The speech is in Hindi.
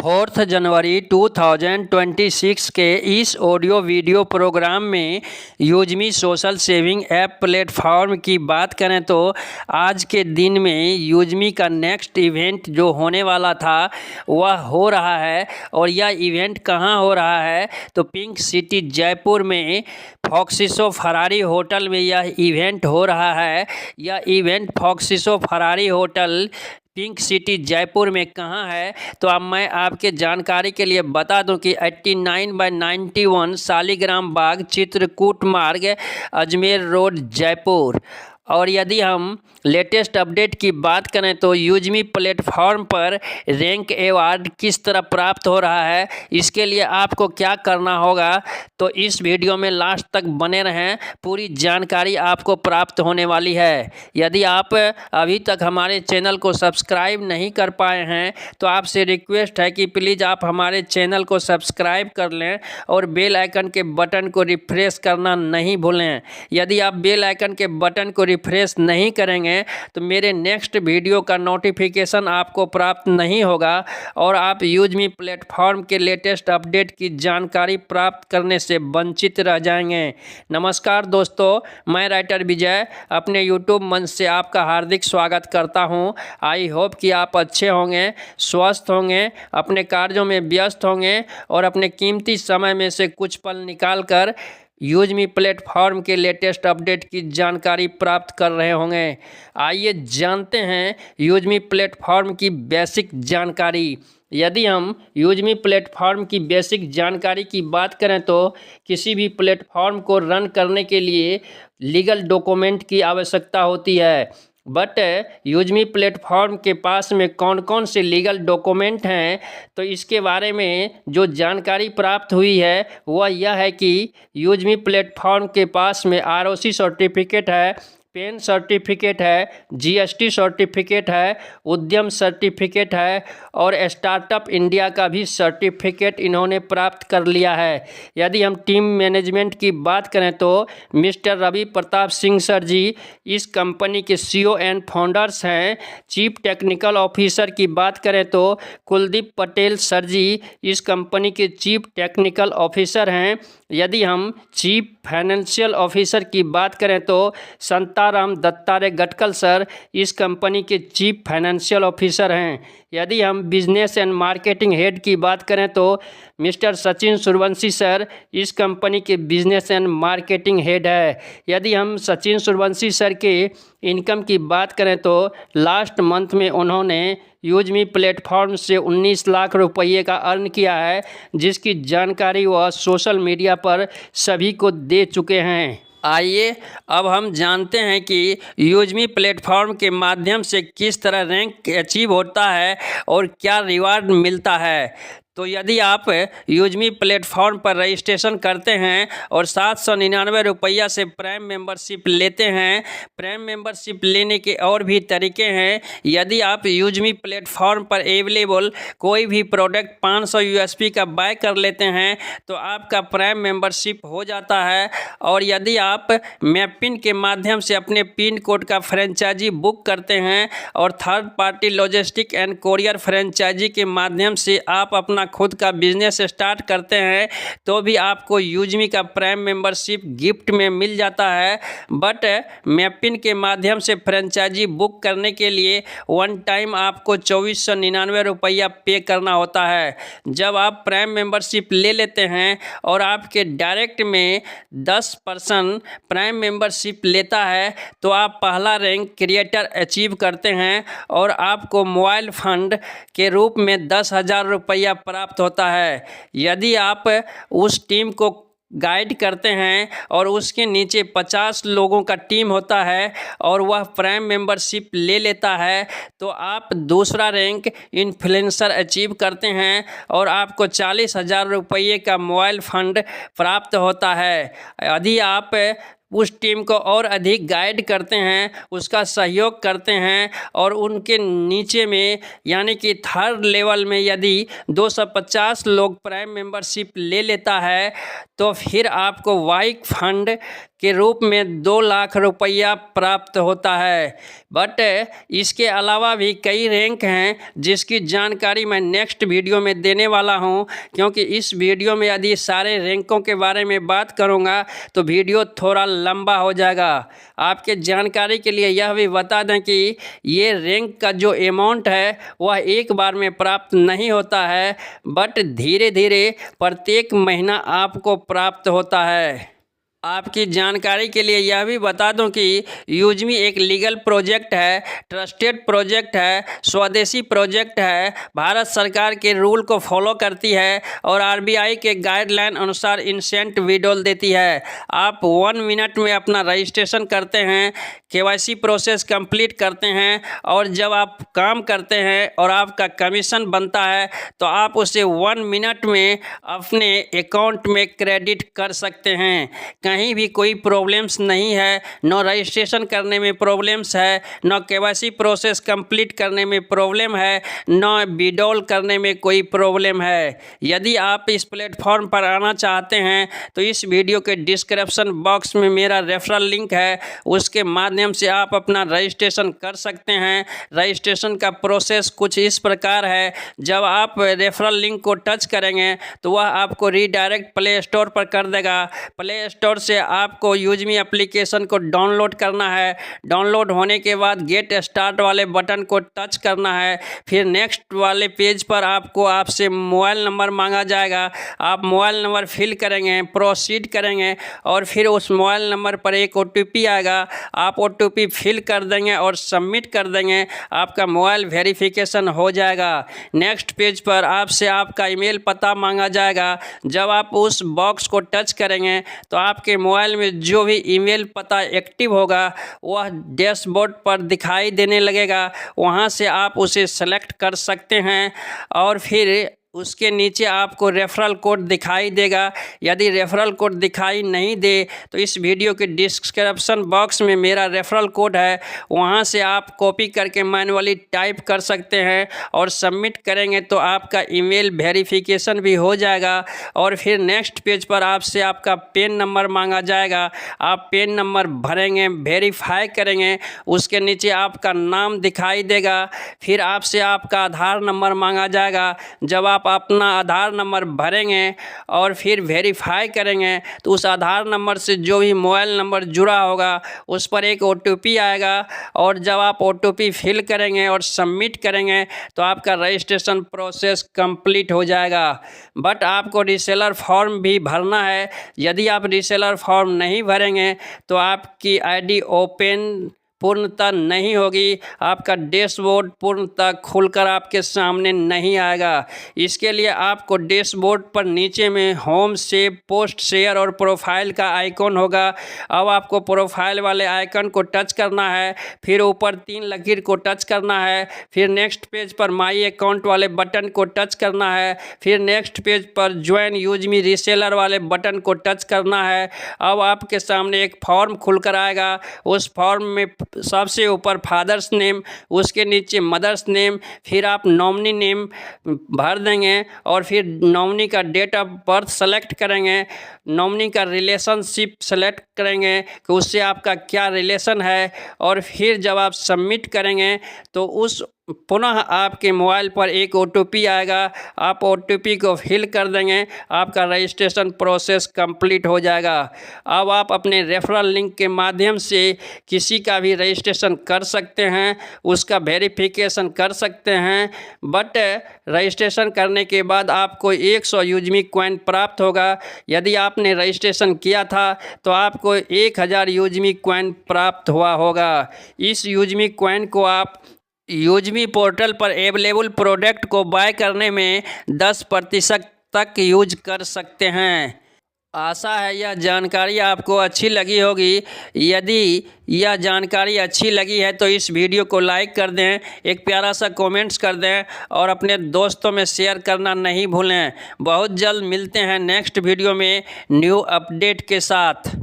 4 जनवरी 2026 के इस ऑडियो वीडियो प्रोग्राम में यूजमी सोशल सेविंग ऐप प्लेटफॉर्म की बात करें तो आज के दिन में यूजमी का नेक्स्ट इवेंट जो होने वाला था वह हो रहा है। और यह इवेंट कहाँ हो रहा है तो पिंक सिटी जयपुर में फॉक्सिसो फरारी होटल में यह इवेंट हो रहा है। यह इवेंट फॉक्सिसो फरारी होटल पिंक सिटी जयपुर में कहाँ है तो अब मैं आपके जानकारी के लिए बता दूं कि 89/91 शालिग्राम बाग चित्रकूट मार्ग अजमेर रोड जयपुर। और यदि हम लेटेस्ट अपडेट की बात करें तो यूजमी प्लेटफॉर्म पर रैंक अवार्ड किस तरह प्राप्त हो रहा है, इसके लिए आपको क्या करना होगा तो इस वीडियो में लास्ट तक बने रहें, पूरी जानकारी आपको प्राप्त होने वाली है। यदि आप अभी तक हमारे चैनल को सब्सक्राइब नहीं कर पाए हैं तो आपसे रिक्वेस्ट है कि प्लीज़ आप हमारे चैनल को सब्सक्राइब कर लें और बेल आइकन के बटन को रिफ्रेश करना नहीं भूलें। यदि आप बेल आइकन के बटन को रिफ्रेश नहीं करेंगे तो मेरे नेक्स्ट वीडियो का नोटिफिकेशन आपको प्राप्त नहीं होगा और आप यूजमी प्लेटफॉर्म के लेटेस्ट अपडेट की जानकारी प्राप्त करने से वंचित रह जाएंगे। नमस्कार दोस्तों, मैं राइटर विजय अपने यूट्यूब मंच से आपका हार्दिक स्वागत करता हूं। आई होप कि आप अच्छे होंगे, स्वस्थ होंगे, अपने कार्यों में व्यस्त होंगे और अपने कीमती समय में से कुछ पल निकाल कर यूजमी प्लेटफॉर्म के लेटेस्ट अपडेट की जानकारी प्राप्त कर रहे होंगे। आइए जानते हैं यूजमी प्लेटफॉर्म की बेसिक जानकारी। यदि हम यूजमी प्लेटफॉर्म की बेसिक जानकारी की बात करें तो किसी भी प्लेटफॉर्म को रन करने के लिए लीगल डॉक्यूमेंट की आवश्यकता होती है। बट यूजमी प्लेटफॉर्म के पास में कौन कौन से लीगल डॉक्यूमेंट हैं तो इसके बारे में जो जानकारी प्राप्त हुई है वह यह है कि यूजमी प्लेटफॉर्म के पास में आरओसी सर्टिफिकेट है, पेन सर्टिफिकेट है, जीएसटी सर्टिफिकेट है, उद्यम सर्टिफिकेट है और स्टार्टअप इंडिया का भी सर्टिफिकेट इन्होंने प्राप्त कर लिया है। यदि हम टीम मैनेजमेंट की बात करें तो मिस्टर रवि प्रताप सिंह सर जी इस कंपनी के सीईओ एंड फाउंडर्स हैं। चीफ टेक्निकल ऑफिसर की बात करें तो कुलदीप पटेल सर जी इस कंपनी के चीफ टेक्निकल ऑफिसर हैं। यदि हम चीफ फाइनेंशियल ऑफिसर की बात करें तो संताराम दत्तारे गटकल सर इस कंपनी के चीफ फाइनेंशियल ऑफिसर हैं। यदि हम बिजनेस एंड मार्केटिंग हेड की बात करें तो मिस्टर सचिन सूर्यवंशी सर इस कंपनी के बिजनेस एंड मार्केटिंग हेड है। यदि हम सचिन सूर्यवंशी सर के इनकम की बात करें तो लास्ट मंथ में उन्होंने यूजमी प्लेटफॉर्म से 19 लाख रुपये का अर्न किया है, जिसकी जानकारी वह सोशल मीडिया पर सभी को दे चुके हैं। आइए अब हम जानते हैं कि यूजमी प्लेटफॉर्म के माध्यम से किस तरह रैंक अचीव होता है और क्या रिवार्ड मिलता है। तो यदि आप यूजमी प्लेटफॉर्म पर रजिस्ट्रेशन करते हैं और 799 रुपया से प्राइम मेंबरशिप लेते हैं, प्राइम मेंबरशिप लेने के और भी तरीके हैं। यदि आप यूजमी प्लेटफॉर्म पर अवेलेबल कोई भी प्रोडक्ट 500 यूएसपी का बाय कर लेते हैं तो आपका प्राइम मेंबरशिप हो जाता है। और यदि आप मैपिन के माध्यम से अपने पिन कोड का फ्रेंचाइजी बुक करते हैं और third party logistic and courier franchise के माध्यम से आप अपना खुद का बिजनेस स्टार्ट करते हैं तो भी आपको यूजमी का प्राइम मेंबरशिप गिफ्ट में मिल जाता है। बट मैपिन के माध्यम से फ्रेंचाइजी बुक करने के लिए वन टाइम आपको 2499 रुपया पे करना होता है। जब आप प्राइम मेंबरशिप ले लेते हैं और आपके डायरेक्ट में 10% प्राइम मेंबरशिप लेता है तो आप पहला रैंक क्रिएटर अचीव करते हैं और आपको मोबाइल फंड के रूप में 10,000 रुपया प्राप्त होता है। यदि आप उस टीम को गाइड करते हैं और उसके नीचे 50 लोगों का टीम होता है और वह प्राइम मेंबरशिप ले लेता है तो आप दूसरा रैंक इन्फ्लुएंसर अचीव करते हैं और आपको 40,000 रुपये का मोबाइल फंड प्राप्त होता है। यदि आप उस टीम को और अधिक गाइड करते हैं, उसका सहयोग करते हैं और उनके नीचे में यानी कि थर्ड लेवल में यदि 250 लोग प्राइम मेंबरशिप ले लेता है तो फिर आपको वाइक फंड के रूप में 2 लाख रुपया प्राप्त होता है। बट इसके अलावा भी कई रैंक हैं जिसकी जानकारी मैं नेक्स्ट वीडियो में देने वाला हूं, क्योंकि इस वीडियो में यदि सारे रैंकों के बारे में बात करूंगा तो वीडियो थोड़ा लंबा हो जाएगा। आपके जानकारी के लिए यह भी बता दें कि ये रैंक का जो अमाउंट है वह एक बार में प्राप्त नहीं होता है, बट धीरे धीरे प्रत्येक महीना आपको प्राप्त होता है। आपकी जानकारी के लिए यह भी बता दूं कि यूजमी एक लीगल प्रोजेक्ट है, ट्रस्टेड प्रोजेक्ट है, स्वदेशी प्रोजेक्ट है, भारत सरकार के रूल को फॉलो करती है और आरबीआई के गाइडलाइन अनुसार इंसेंट विड्रॉल देती है। आप 1 मिनट में अपना रजिस्ट्रेशन करते हैं, केवाईसी प्रोसेस कंप्लीट करते हैं और जब आप काम करते हैं और आपका कमीशन बनता है तो आप उसे 1 मिनट में अपने अकाउंट में क्रेडिट कर सकते हैं। कहीं भी कोई प्रॉब्लम्स नहीं है, न रजिस्ट्रेशन करने में प्रॉब्लम्स है, न केवाईसी प्रोसेस कंप्लीट करने में प्रॉब्लम है, न विड्रॉल करने में कोई प्रॉब्लम है। यदि आप इस प्लेटफॉर्म पर आना चाहते हैं तो इस वीडियो के डिस्क्रिप्शन बॉक्स में मेरा रेफरल लिंक है, उसके माध्यम से आप अपना रजिस्ट्रेशन कर सकते हैं। रजिस्ट्रेशन का प्रोसेस कुछ इस प्रकार है, जब आप रेफरल लिंक को टच करेंगे तो वह आपको रीडायरेक्ट प्ले स्टोर पर कर देगा। प्ले स्टोर से आपको यूजमी एप्लीकेशन को डाउनलोड करना है। डाउनलोड होने के बाद गेट स्टार्ट वाले बटन को टच करना है। फिर नेक्स्ट वाले पेज पर आपसे मोबाइल नंबर मांगा जाएगा। आप मोबाइल नंबर फिल करेंगे, प्रोसीड करेंगे और फिर उस मोबाइल नंबर पर एक OTP आएगा। आप OTP फिल कर देंगे और सबमिट कर देंगे, आपका मोबाइल वेरिफिकेशन हो जाएगा। नेक्स्ट पेज पर आपसे आपका ईमेल पता मांगा जाएगा। जब आप उस बॉक्स को टच करेंगे तो आपके मोबाइल में जो भी ईमेल पता एक्टिव होगा वह डैशबोर्ड पर दिखाई देने लगेगा। वहां से आप उसे सेलेक्ट कर सकते हैं और फिर उसके नीचे आपको रेफरल कोड दिखाई देगा। यदि रेफरल कोड दिखाई नहीं दे तो इस वीडियो के डिस्क्रिप्शन बॉक्स में मेरा रेफरल कोड है, वहां से आप कॉपी करके मैन्युअली टाइप कर सकते हैं और सबमिट करेंगे तो आपका ईमेल वेरिफिकेशन भी हो जाएगा। और फिर नेक्स्ट पेज पर आपसे आपका पेन नंबर मांगा जाएगा। आप पेन नंबर भरेंगे, वेरीफाई करेंगे, उसके नीचे आपका नाम दिखाई देगा। फिर आपसे आपका आधार नंबर मांगा जाएगा। जब आप अपना आधार नंबर भरेंगे और फिर वेरीफाई करेंगे तो उस आधार नंबर से जो भी मोबाइल नंबर जुड़ा होगा उस पर एक OTP आएगा और जब आप OTP फिल करेंगे और सबमिट करेंगे तो आपका रजिस्ट्रेशन प्रोसेस कंप्लीट हो जाएगा। बट आपको रीसेलर फॉर्म भी भरना है। यदि आप रीसेलर फॉर्म नहीं भरेंगे तो आपकी ID ओपन पूर्णतः नहीं होगी, आपका डैशबोर्ड पूर्णतः खुलकर आपके सामने नहीं आएगा। इसके लिए आपको डैशबोर्ड पर नीचे में होम, सेव, पोस्ट, शेयर और प्रोफाइल का आइकॉन होगा। अब आपको प्रोफाइल वाले आइकन को टच करना है, फिर ऊपर 3 लकीर को टच करना है, फिर नेक्स्ट पेज पर माई अकाउंट वाले बटन को टच करना है, फिर नेक्स्ट पेज पर ज्वाइन यूजमी रीसेलर वाले बटन को टच करना है। अब आपके सामने एक फॉर्म खुलकर आएगा। उस फॉर्म में सबसे ऊपर फादर्स नेम, उसके नीचे मदर्स नेम, फिर आप नॉमिनी नेम भर देंगे और फिर नॉमिनी का डेट ऑफ बर्थ सेलेक्ट करेंगे, नॉमिनी का रिलेशनशिप सेलेक्ट करेंगे कि उससे आपका क्या रिलेशन है और फिर जब आप सबमिट करेंगे तो उस पुनः आपके मोबाइल पर एक OTP आएगा। आप OTP को फिल कर देंगे, आपका रजिस्ट्रेशन प्रोसेस कंप्लीट हो जाएगा। अब आप अपने रेफरल लिंक के माध्यम से किसी का भी रजिस्ट्रेशन कर सकते हैं, उसका वेरिफिकेशन कर सकते हैं। बट रजिस्ट्रेशन करने के बाद आपको 100 यूजमी कॉइन प्राप्त होगा। यदि आपने रजिस्ट्रेशन किया था तो आपको 1000 यूजमी कॉइन प्राप्त हुआ होगा। इस यूजमी कॉइन को आप यूजमी पोर्टल पर अवेलेबल प्रोडक्ट को बाय करने में 10% तक यूज कर सकते हैं। आशा है यह जानकारी आपको अच्छी लगी होगी। यदि यह जानकारी अच्छी लगी है तो इस वीडियो को लाइक कर दें, एक प्यारा सा कमेंट्स कर दें और अपने दोस्तों में शेयर करना नहीं भूलें। बहुत जल्द मिलते हैं नेक्स्ट वीडियो में न्यू अपडेट के साथ।